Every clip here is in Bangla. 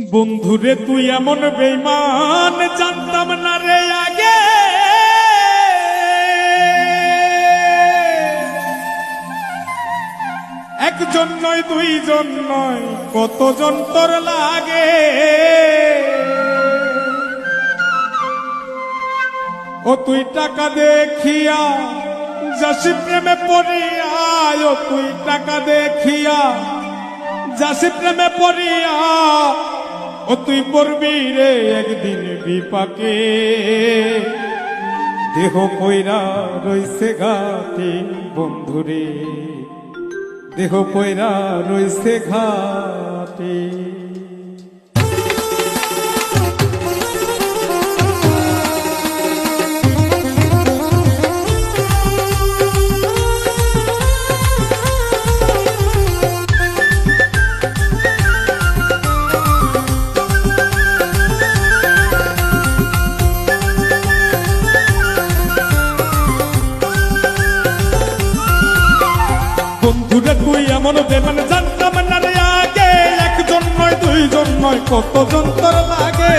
বন্ধুরে তুই এমন বেঈমান জানতাম না রে আগে, একজন নয় দুইজন নয় কতজন তোর লাগে। ও তুই টাকা দেখিয়া যাসি প্রেমে পড়িয়া, ও তুই টাকা দেখিয়া যাসি প্রেমে পড়িয়া, ও তুই পড়বি রে একদিন বিপাকে। দেহ কইরা রইছে ঘাটে বন্ধুরে, দেহ কইরা রইছে ঘাটে। বন্ধুরে তুই এমন বেঈমান জানতাম না রে আগে, একজন নয় দুইজন নয় কতজন তোর লাগে।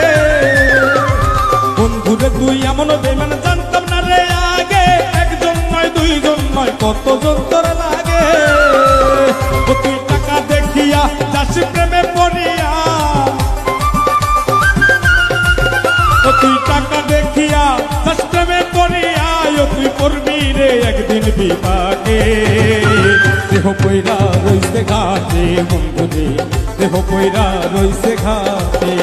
বন্ধুরে তুই এমন বেঈমান জানতাম না রে আগে, একজন নয় দুইজন নয় কতজন তোর লাগে। ও তুই টাকা দেখিয়া যাসি প্রেমে পড়িয়া, ও তুই টাকা দেখিয়া যাসি প্রেমে পড়িয়া, ও তুই পড়বি রে একদিন বিপাকে। দেহ কইরা রইছে ঘাটে বন্ধুরে, দেহ কইরা রইছে ঘাটে।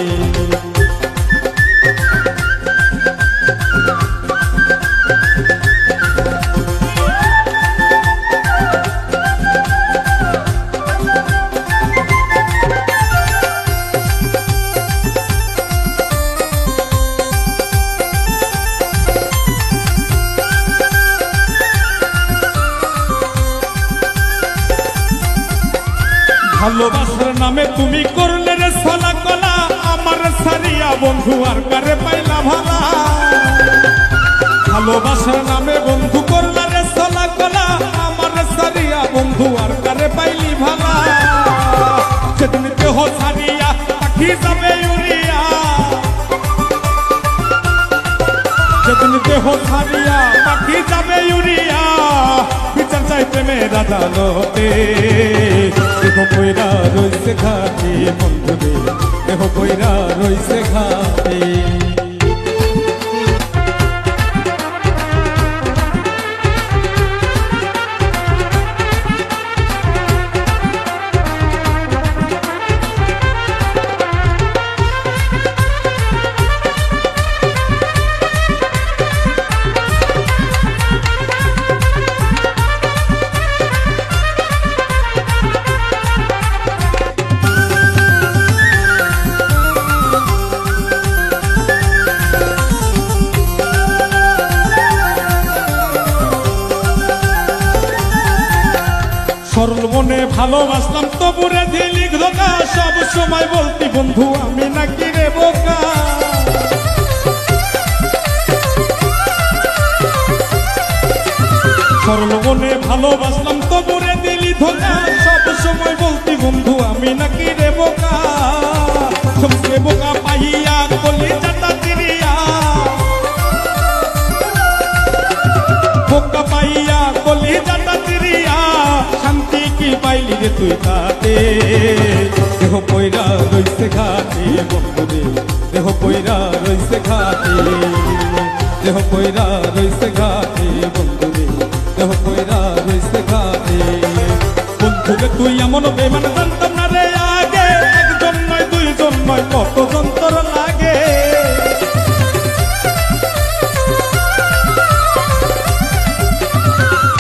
ভালোবাসার নামে তুমি করলে রে ছলা কলা, আমার সারিয়া বন্ধু আর কারে পাইলা ভালা। ভালোবাসার নামে বন্ধু করলা রে ছলা কলা, আমার সারিয়া বন্ধু আর কারে পাইলি ভালা। সেদিন দেহ সারিয়া পাখি যাবে উড়িয়া, সেদিন দেহ সারিয়া পাখি যাবে উড়িয়া, বিচার চাই প্রেমের আদালতে। দেহ কইরা রইছে ঘাটে বন্ধুরে, দেহ কইরা রইছে ঘাটে। সরল মনে ভালোবাসলাম তবুরে দিলি ধোকা, সব সময় বলতি বন্ধু আমি নাকি রে বোকা। সরল মনে ভালোবাসলাম তবুরে দিলি ধোকা, সব সময় বলতি বন্ধু আমি নাকি রে বোকা। সবকে বোকা পাইয়া কলি চাটা চিরিয়া, বোকা পাইয়া কলি চাটা চিরিয়া, শান্তি কি পাইলি রে তুই তাতে। দেহ কইরা রইছে ঘাটে বন্ধুরে, দেহ কইরা রইছে ঘাটে, দেহ কইরা রইছে ঘাটে বন্ধুরে, দেহ কইরা রইছে ঘাটে। বন্ধুরে তুই এমন বেঈমান জানতাম না রে আগে, একজন নয় দুইজন নয় কতজন তোর লাগে।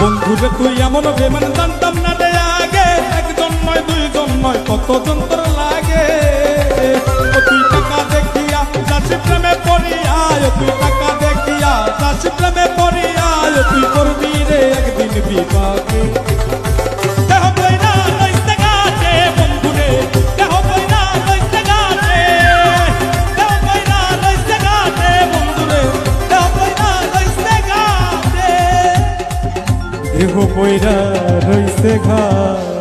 বন্ধুরে তুই এমন বেঈমান জানতাম না রে আগে, একজন নয় দুইজন নয় কতজন তোর লাগে। ও তুই টাকা দেখিয়া যাসি প্রেমে পড়িয়া, ও তুই টাকা দেখিয়া যাসি প্রেমে পড়িয়া, ও তুই করবি রে একদিন বিপাকে। দেহ কইরা রইছে ঘাটে বন্ধুরে, দেহ কইরা রইছে ঘাটে, দেহ কইরা রইছে ঘাটে বন্ধুরে, দেহ কইরা রইছে ঘাটে, দেহ কইরা রইছে ঘাটে।